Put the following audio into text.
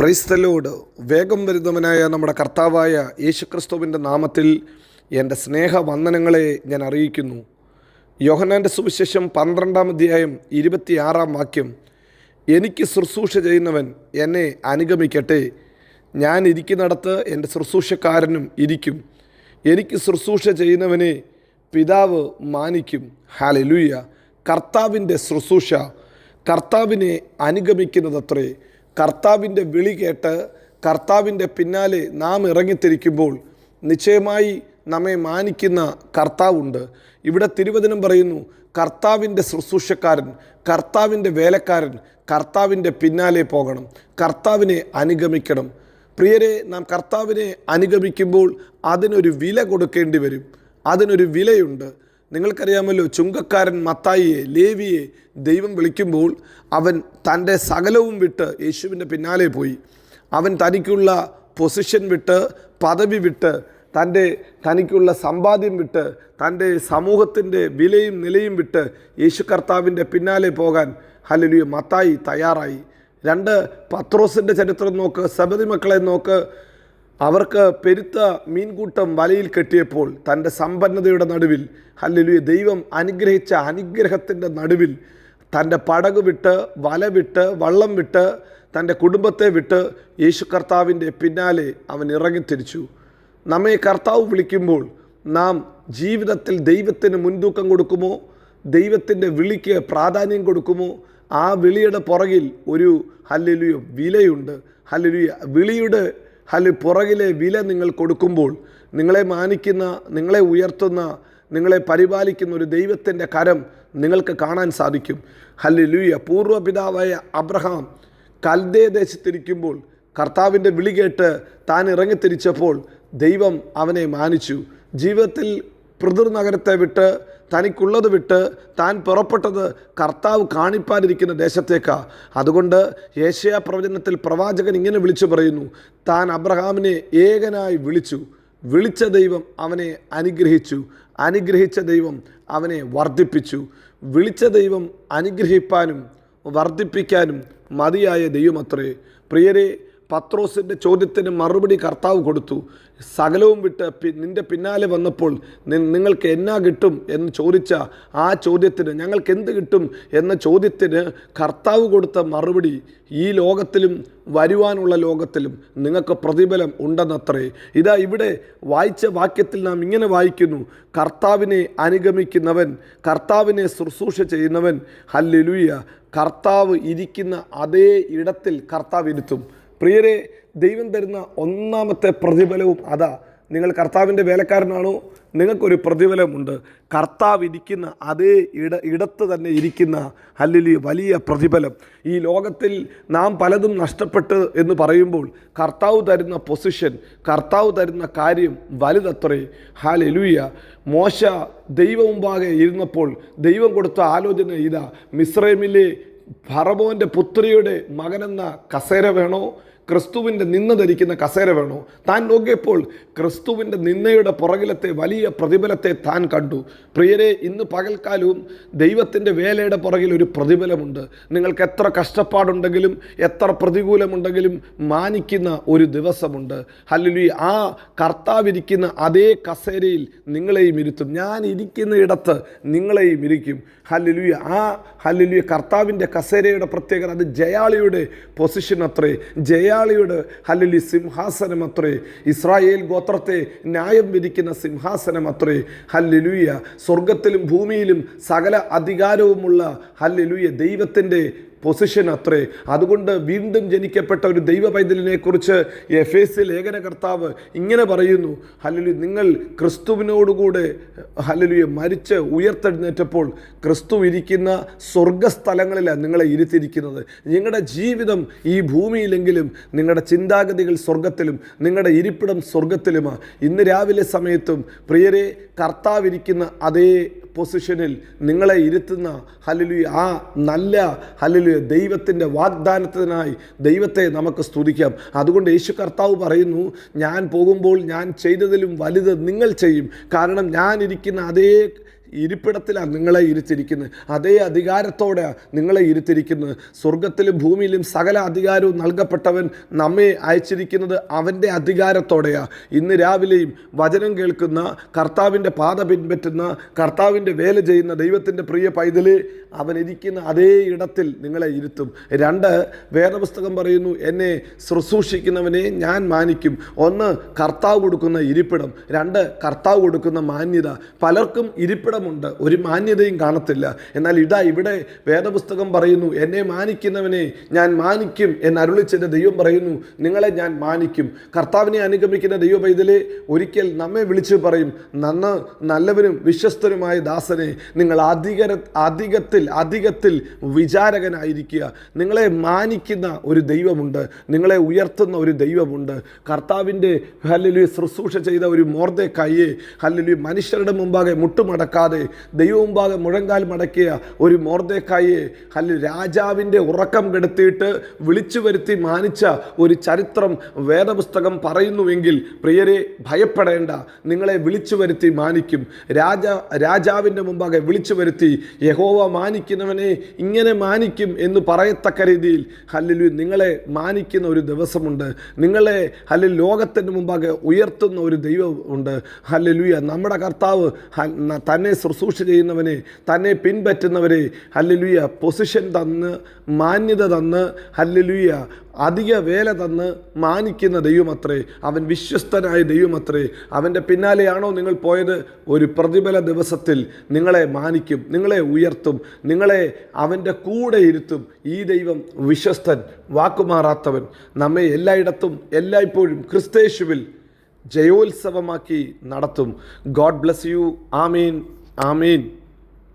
Praise the Lord. വേഗം വരുന്നവനായ നമ്മുടെ കർത്താവായ യേശുക്രിസ്തുവിൻ്റെ നാമത്തിൽ എൻ്റെ സ്നേഹവന്ദനങ്ങളെ ഞാൻ അറിയിക്കുന്നു. യോഹന്നാൻ്റെ സുവിശേഷം 12-ാം അധ്യായം 26-ാം വാക്യം, എനിക്ക് ശുശ്രൂഷ ചെയ്യുന്നവൻ എന്നെ അനുഗമിക്കട്ടെ, ഞാൻ ഇരിക്കുന്നിടത്ത് എൻ്റെ ശുശ്രൂഷക്കാരനും ഇരിക്കും, എനിക്ക് ശുശ്രൂഷ ചെയ്യുന്നവനെ പിതാവ് മാനിക്കും. ഹല്ലേലൂയ. കർത്താവിൻ്റെ ശുശ്രൂഷ, കർത്താവിനെ അനുഗമിക്കുന്നതത്രേ. കർത്താവിൻ്റെ വിളി കേട്ട് കർത്താവിൻ്റെ പിന്നാലെ നാം ഇറങ്ങിത്തിരിക്കുമ്പോൾ നിശ്ചയമായി നമ്മെ മാനിക്കുന്ന കർത്താവുണ്ട്. ഇവിടെ തിരുവചനം പറയുന്നു, കർത്താവിൻ്റെ ശുശ്രൂഷക്കാരൻ, കർത്താവിൻ്റെ വേലക്കാരൻ കർത്താവിൻ്റെ പിന്നാലെ പോകണം, കർത്താവിനെ അനുഗമിക്കണം. പ്രിയരെ, നാം കർത്താവിനെ അനുഗമിക്കുമ്പോൾ അതിനൊരു വില കൊടുക്കേണ്ടി വരും. അതിനൊരു വിലയുണ്ട്. നിങ്ങൾക്കറിയാമല്ലോ, ചുങ്കക്കാരൻ മത്തായിയെ, ലേവിയെ ദൈവം വിളിക്കുമ്പോൾ അവൻ തൻ്റെ സകലവും വിട്ട് യേശുവിൻ്റെ പിന്നാലെ പോയി. അവൻ തനിക്കുള്ള പൊസിഷൻ വിട്ട്, പദവി വിട്ട്, തനിക്കുള്ള സമ്പാദ്യം വിട്ട്, തൻ്റെ സമൂഹത്തിൻ്റെ വിലയും നിലയും വിട്ട് യേശു കർത്താവിൻ്റെ പിന്നാലെ പോകാൻ ഹല്ലേലൂയ മത്തായി തയ്യാറായി. 2 പത്രോസിൻ്റെ ചരിത്രം നോക്ക്, സബദി മക്കളെ നോക്ക്. അവർക്ക് പെരുത്ത മീൻകൂട്ടം വലയിൽ കെട്ടിയപ്പോൾ തൻ്റെ സമ്പന്നതയുടെ നടുവിൽ ഹല്ലേലൂയ ദൈവം അനുഗ്രഹിച്ച അനുഗ്രഹത്തിൻ്റെ നടുവിൽ തൻ്റെ പടക് വിട്ട്, വല വിട്ട്, വള്ളം വിട്ട്, തൻ്റെ കുടുംബത്തെ വിട്ട് യേശു കർത്താവിൻ്റെ പിന്നാലെ അവൻ ഇറങ്ങിത്തിരിച്ചു. നമ്മെ കർത്താവ് വിളിക്കുമ്പോൾ നാം ജീവിതത്തിൽ ദൈവത്തിന് മുൻതൂക്കം കൊടുക്കുമോ, ദൈവത്തിൻ്റെ വിളിക്ക് പ്രാധാന്യം കൊടുക്കുമോ? ആ വിളിയുടെ പുറകിൽ ഒരു ഹല്ലേലൂയ വിലയുണ്ട്. ഹല്ലേലൂയ വിളിയുടെ പുറകിലെ വില നിങ്ങൾ കൊടുക്കുമ്പോൾ നിങ്ങളെ മാനിക്കുന്ന, നിങ്ങളെ ഉയർത്തുന്ന, നിങ്ങളെ പരിപാലിക്കുന്ന ഒരു ദൈവത്തിൻ്റെ കരം നിങ്ങൾക്ക് കാണാൻ സാധിക്കും. ഹല്ലേലൂയ. പൂർവ്വപിതാവായ അബ്രഹാം കൽദേ ദേശത്തിരിക്കുമ്പോൾ കർത്താവിൻ്റെ വിളി കേട്ട് താൻ ഇറങ്ങിത്തിരിച്ചപ്പോൾ ദൈവം അവനെ മാനിച്ചു. ജീവിതത്തിൽ പിതൃ നഗരത്തെ വിട്ട്, തനിക്കുള്ളത് വിട്ട് താൻ പുറപ്പെട്ടത് കർത്താവ് കാണിപ്പാനിരിക്കുന്ന ദേശത്തേക്കാണ്. അതുകൊണ്ട് യേശയ്യാ പ്രവചനത്തിൽ പ്രവാചകൻ ഇങ്ങനെ വിളിച്ചു പറയുന്നു, താൻ അബ്രഹാമിനെ ഏകനായി വിളിച്ചു, വിളിച്ച ദൈവം അവനെ അനുഗ്രഹിച്ചു, അനുഗ്രഹിച്ച ദൈവം അവനെ വർദ്ധിപ്പിച്ചു. വിളിച്ച ദൈവം അനുഗ്രഹിപ്പാനും വർദ്ധിപ്പിക്കാനും മതിയായ ദൈവമത്രേ. പ്രിയരെ, പത്രോസിൻ്റെ ചോദ്യത്തിന് മറുപടി കർത്താവ് കൊടുത്തു. സകലവും വിട്ട് നിൻ്റെ പിന്നാലെ വന്നപ്പോൾ നിങ്ങൾക്ക് എന്നാ കിട്ടും എന്ന് ചോദിച്ച ആ ചോദ്യത്തിന്, ഞങ്ങൾക്ക് എന്ത് കിട്ടും എന്ന ചോദ്യത്തിന് കർത്താവ് കൊടുത്ത മറുപടി, ഈ ലോകത്തിലും വരുവാനുള്ള ലോകത്തിലും നിങ്ങൾക്ക് പ്രതിഫലം ഉണ്ടെന്നത്രേ. ഇതാ ഇവിടെ വായിച്ച വാക്യത്തിൽ നാം ഇങ്ങനെ വായിക്കുന്നു, കർത്താവിനെ അനുഗമിക്കുന്നവൻ, കർത്താവിനെ ശുശ്രൂഷ ചെയ്യുന്നവൻ ഹല്ലേലൂയ കർത്താവ് ഇരിക്കുന്ന അതേ ഇടത്തിൽ കർത്താവ് ഇരുത്തും. പ്രിയരെ, ദൈവം തരുന്ന ഒന്നാമത്തെ പ്രതിഫലവും അതാ. നിങ്ങൾ കർത്താവിൻ്റെ വേലക്കാരനാണോ? നിങ്ങൾക്കൊരു പ്രതിഫലമുണ്ട്. കർത്താവ് ഇരിക്കുന്ന അതേ ഇടത്ത് തന്നെ ഇരിക്കുന്ന ഹല്ലേലൂയ വലിയ പ്രതിഫലം. ഈ ലോകത്തിൽ നാം പലതും നഷ്ടപ്പെട്ട് എന്ന് പറയുമ്പോൾ കർത്താവ് തരുന്ന പൊസിഷൻ, കർത്താവ് തരുന്ന കാര്യം വലുതത്രേ. ഹല്ലേലൂയ. മോശ ദൈവം മുമ്പാകെ ഇരുന്നപ്പോൾ ദൈവം കൊടുത്ത ആലോചന ഇതാ, മിസ്രൈമിലെ ഫറവോൻ്റെ പുത്രിയുടെ മകനെന്ന കസേര വേണോ, ക്രിസ്തുവിൻ്റെ നിന്ന ധരിക്കുന്ന കസേര വേണോ? താൻ നോക്കിയപ്പോൾ ക്രിസ്തുവിൻ്റെ നിന്നയുടെ പുറകിലത്തെ വലിയ പ്രതിഫലത്തെ താൻ കണ്ടു. പ്രിയരെ, ഇന്ന് പകൽക്കാലവും ദൈവത്തിൻ്റെ വേലയുടെ പുറകിൽ ഒരു പ്രതിഫലമുണ്ട്. നിങ്ങൾക്ക് എത്ര കഷ്ടപ്പാടുണ്ടെങ്കിലും, എത്ര പ്രതികൂലമുണ്ടെങ്കിലും മാനിക്കുന്ന ഒരു ദിവസമുണ്ട്. ഹല്ലേലൂയ. ആ കർത്താവിരിക്കുന്ന അതേ കസേരയിൽ നിങ്ങളെയും ഇരുത്തും. ഞാൻ ഇരിക്കുന്ന ഇടത്ത് നിങ്ങളെയും ഇരിക്കും. ഹല്ലേലൂയ. ആ ഹല്ലേലൂയ കർത്താവിൻ്റെ കസേരയുടെ പ്രത്യേകത, അത് ജയാളിയുടെ പൊസിഷൻ അത്രേ, ജയാളിയുടെ ഹല്ലേലൂയ സിംഹാസനം അത്രേ, ഇസ്രായേൽ ഗോത്രത്തെ ന്യായം വിധിക്കുന്ന സിംഹാസനം അത്രേ. ഹല്ലേലൂയ. സ്വർഗത്തിലും ഭൂമിയിലും സകല അധികാരവുമുള്ള ഹല്ലേലൂയ ദൈവത്തിൻ്റെ പൊസിഷൻ അത്രേ. അതുകൊണ്ട് വീണ്ടും ജനിക്കപ്പെട്ട ഒരു ദൈവ പൈതലിനെ കുറിച്ച് എഫേസ്യ ലേഖന കർത്താവ് ഇങ്ങനെ പറയുന്നു, ഹല്ലേലൂയ നിങ്ങൾ ക്രിസ്തുവിനോടുകൂടെ ഹല്ലേലൂയ മരിച്ച് ഉയർത്തെഴുന്നേറ്റപ്പോൾ ക്രിസ്തു ഇരിക്കുന്ന സ്വർഗസ്ഥലങ്ങളിലാണ് നിങ്ങളെ ഇരുത്തിയിരിക്കുന്നത്. നിങ്ങളുടെ ജീവിതം ഈ ഭൂമിയിലെങ്കിലും നിങ്ങളുടെ ചിന്താഗതികൾ സ്വർഗത്തിലും, നിങ്ങളുടെ ഇരിപ്പിടം സ്വർഗത്തിലുമാണ്. ഇന്ന് രാവിലെ സമയത്തും പ്രിയരെ, കർത്താവിരിക്കുന്ന അതേ പൊസിഷനിൽ നിങ്ങളെ ഇരുത്തുന്ന ഹല്ലേലൂയ ആ നല്ല ഹല്ലേലൂയ ദൈവത്തിൻ്റെ വാഗ്ദാനത്തിനായി ദൈവത്തെ നമുക്ക് സ്തുതിക്കാം. അതുകൊണ്ട് യേശു കർത്താവ് പറയുന്നു, ഞാൻ പോകുമ്പോൾ ഞാൻ ചെയ്തതിലും വലുത് നിങ്ങൾ ചെയ്യും. കാരണം ഞാൻ ഇരിക്കുന്ന അതേ ഇരിപ്പിടത്തിലാണ് നിങ്ങളെ ഇരുത്തിരിക്കുന്നത്. അതേ അധികാരത്തോടെ നിങ്ങളെ ഇരുത്തിരിക്കുന്നത്. സ്വർഗത്തിലും ഭൂമിയിലും സകല അധികാരവും നൽകപ്പെട്ടവൻ നമ്മെ അയച്ചിരിക്കുന്നത് അവൻ്റെ അധികാരത്തോടെയാണ്. ഇന്ന് രാവിലെയും വചനം കേൾക്കുന്ന, കർത്താവിൻ്റെ പാത പിൻപറ്റുന്ന, കർത്താവിൻ്റെ വേല ചെയ്യുന്ന ദൈവത്തിൻ്റെ പ്രിയ പൈതല്, അവൻ ഇരിക്കുന്ന അതേ ഇടത്തിൽ നിങ്ങളെ ഇരുത്തും. 2, വേദപുസ്തകം പറയുന്നു, എന്നെ ശുശ്രൂഷിക്കുന്നവനെ ഞാൻ മാനിക്കും. 1, കർത്താവ് കൊടുക്കുന്ന ഇരിപ്പിടം. 2, കർത്താവ് കൊടുക്കുന്ന മാന്യത. പലർക്കും ഇരിപ്പിടമുണ്ട്, ഒരു മാന്യതയും കാണത്തില്ല. എന്നാൽ ഇവിടെ വേദപുസ്തകം പറയുന്നു, എന്നെ മാനിക്കുന്നവനെ ഞാൻ മാനിക്കും എന്ന് അരുളിച്ചെൻ്റെ ദൈവം പറയുന്നു, നിങ്ങളെ ഞാൻ മാനിക്കും. കർത്താവിനെ അനുഗമിക്കുന്ന ദൈവ പൈതലെ, ഒരിക്കൽ നമ്മെ വിളിച്ച് പറയും, നല്ലവനും വിശ്വസ്തനുമായ ദാസനെ, നിങ്ങൾ അധികത്തിൽ വിചാരകനായിരിക്കുക. നിങ്ങളെ മാനിക്കുന്ന ഒരു ദൈവമുണ്ട്, നിങ്ങളെ ഉയർത്തുന്ന ഒരു ദൈവമുണ്ട്. കർത്താവിൻ്റെ ഹല്ലേലൂയ ശുശ്രൂഷ ചെയ്ത ഒരു മൊർദെഖായിയെ, ഹല്ലേലൂയ മനുഷ്യരുടെ മുമ്പാകെ മുട്ടുമടക്കാതെ ദൈവം മുമ്പാകെ മുഴങ്കാൽ മടക്കിയ ഒരു മൊർദെഖായിയെ, ഹല്ലേലൂയ രാജാവിൻ്റെ ഉറക്കം കെടുത്തിയിട്ട് വിളിച്ചു വരുത്തി മാനിച്ച ഒരു ചരിത്രം വേദപുസ്തകം പറയുന്നുവെങ്കിൽ, പ്രിയരെ ഭയപ്പെടേണ്ട, നിങ്ങളെ വിളിച്ചു വരുത്തി മാനിക്കും. രാജാവിൻ്റെ മുമ്പാകെ വിളിച്ചു വരുത്തി യഹോവ മാനിക്കുന്നവനെ ഇങ്ങനെ മാനിക്കും എന്ന് പറയത്തക്ക രീതിയിൽ ഹല്ലേലൂയ നിങ്ങളെ മാനിക്കുന്ന ഒരു ദിവസമുണ്ട്. നിങ്ങളെ ഹല്ലേലൂയ ലോകത്തിൻ്റെ മുമ്പാകെ ഉയർത്തുന്ന ഒരു ദൈവമുണ്ട്. ഹല്ലേലൂയ നമ്മുടെ കർത്താവ് തന്നെ ശുശ്രൂഷ ചെയ്യുന്നവനെ, തന്നെ പിൻപറ്റുന്നവരെ ഹല്ലേലൂയ പൊസിഷൻ തന്ന്, മാന്യത തന്ന്, ഹല്ലേലൂയ അധിക വേല തന്ന് മാനിക്കുന്ന ദൈവമത്രേ. അവൻ വിശ്വസ്തനായ ദൈവമത്രേ. അവൻ്റെ പിന്നാലെയാണോ നിങ്ങൾ പോയത്? ഒരു പ്രതിഫല ദിവസത്തിൽ നിങ്ങളെ മാനിക്കും, നിങ്ങളെ ഉയർത്തും, നിങ്ങളെ അവൻ്റെ കൂടെ ഇരുത്തും. ഈ ദൈവം വിശ്വസ്തൻ, വാക്കുമാറാത്തവൻ. നമ്മെ എല്ലായിടത്തും എല്ലായ്പ്പോഴും ക്രിസ്തയേശുവിൽ ജയോത്സവമാക്കി നടത്തും. God bless you. Amin, Amin.